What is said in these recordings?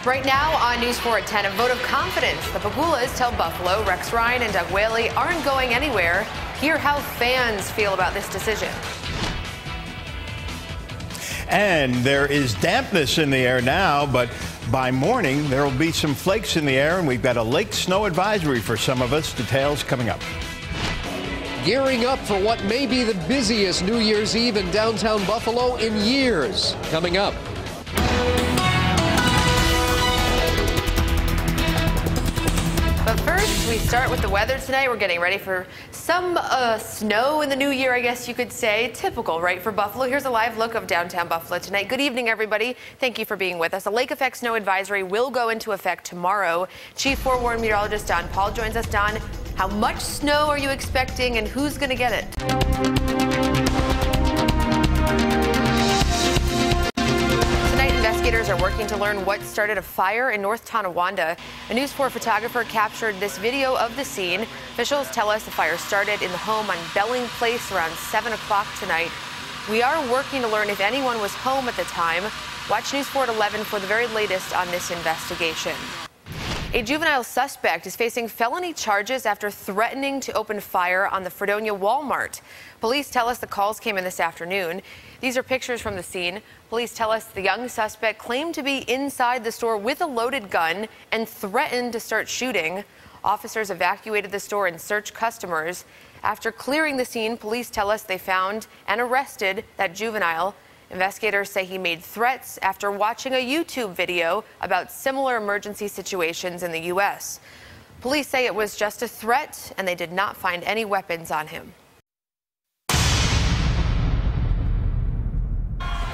Right now on News 4 at 10, a vote of confidence. The Pegulas tell Buffalo Rex Ryan and Doug Whaley aren't going anywhere. Hear how fans feel about this decision. And there is dampness in the air now, but by morning there will be some flakes in the air, and we've got a lake snow advisory for some of us. Details coming up. Gearing up for what may be the busiest New Year's Eve in downtown Buffalo in years. Coming up. But first, we start with the weather tonight. We're getting ready for some snow in the new year, I guess you could say. Typical, right, for Buffalo. Here's a live look of downtown Buffalo tonight. Good evening, everybody. Thank you for being with us. A lake effect snow advisory will go into effect tomorrow. Chief forewarned meteorologist Don Paul joins us. Don, how much snow are you expecting and who's going to get it? Investigators are working to learn what started a fire in North Tonawanda. A News 4 photographer captured this video of the scene. Officials tell us the fire started in the home on Belling Place around 7 o'clock tonight. We are working to learn if anyone was home at the time. Watch News 4 at 11 for the very latest on this investigation. A juvenile suspect is facing felony charges after threatening to open fire on the Fredonia Walmart. Police tell us the calls came in this afternoon. These are pictures from the scene. Police tell us the young suspect claimed to be inside the store with a loaded gun and threatened to start shooting. Officers evacuated the store and searched customers. After clearing the scene, police tell us they found and arrested that juvenile. Investigators say he made threats after watching a YouTube video about similar emergency situations in the U.S. Police say it was just a threat and they did not find any weapons on him.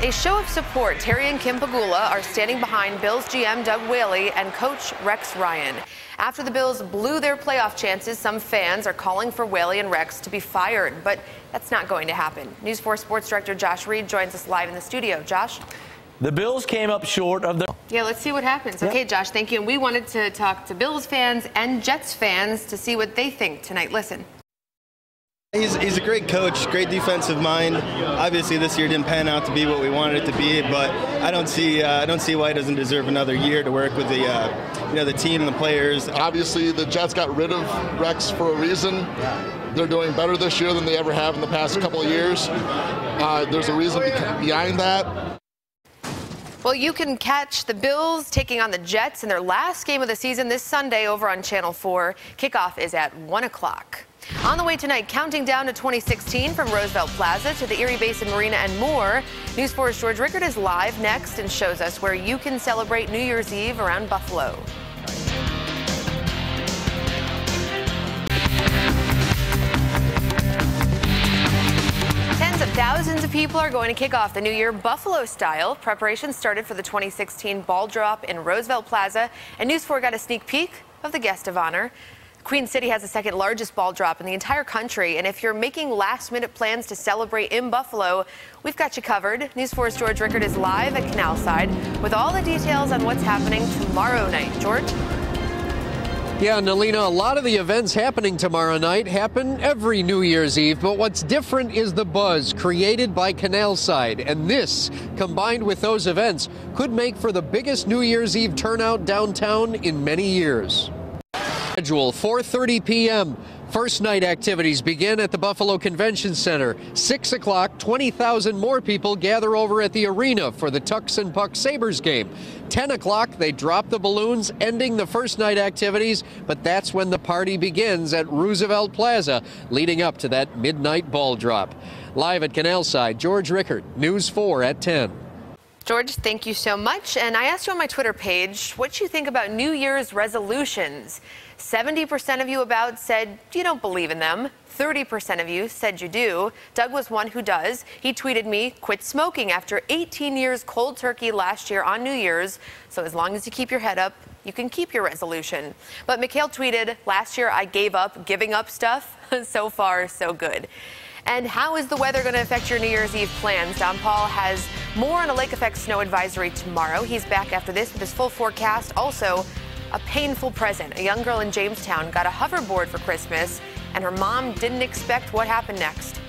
A show of support. Terry and Kim Pegula are standing behind Bills GM Doug Whaley and coach Rex Ryan. After the Bills blew their playoff chances, some fans are calling for Whaley and Rex to be fired, but that's not going to happen. News 4 Sports Director Josh Reed joins us live in the studio. Josh? The Bills came up short of their... Yeah, let's see what happens. Yep. Okay, Josh, thank you. And we wanted to talk to Bills fans and Jets fans to see what they think tonight. Listen. He's a great coach, great defensive mind. Obviously, this year didn't pan out to be what we wanted it to be, but I don't see why he doesn't deserve another year to work with the team and the players. Obviously, the Jets got rid of Rex for a reason. They're doing better this year than they ever have in the past couple of years. There's a reason behind that. Well, you can catch the Bills taking on the Jets in their last game of the season this Sunday over on Channel 4. Kickoff is at 1 o'clock. On the way tonight, counting down to 2016 from Roosevelt Plaza to the Erie Basin Marina and more. News 4's George Rickard is live next and shows us where you can celebrate New Year's Eve around Buffalo. Tens of thousands of people are going to kick off the new year Buffalo style. Preparations started for the 2016 ball drop in Roosevelt Plaza, and News 4 got a sneak peek of the guest of honor. Queen City has the second largest ball drop in the entire country, and if you're making last-minute plans to celebrate in Buffalo, we've got you covered. News 4's George Rickard is live at Canal Side with all the details on what's happening tomorrow night. George? Yeah, Nalina, a lot of the events happening tomorrow night happen every New Year's Eve, but what's different is the buzz created by Canal Side, and this, combined with those events, could make for the biggest New Year's Eve turnout downtown in many years. Schedule 4:30 p.m. First night activities begin at the Buffalo Convention Center. 6 o'clock, 20,000 more people gather over at the arena for the Tucks and Puck Sabres game. 10 o'clock, they drop the balloons, ending the first night activities, but that's when the party begins at Roosevelt Plaza, leading up to that midnight ball drop. Live at Canal Side, George Rickard, News 4 at 10. George, thank you so much. And I asked you on my Twitter page what you think about New Year's resolutions. 70% of you said you don't believe in them. 30% of you said you do. Doug was one who does. He tweeted me, quit smoking after 18 years cold turkey last year on New Year's. So as long as you keep your head up, you can keep your resolution. But Mikhail tweeted, last year I gave up giving up stuff. So far, so good. And how is the weather going to affect your New Year's Eve plans? Don Paul has more on a lake effect snow advisory tomorrow. He's back after this with his full forecast. Also, a painful present. A young girl in Jamestown got a hoverboard for Christmas, and her mom didn't expect what happened next.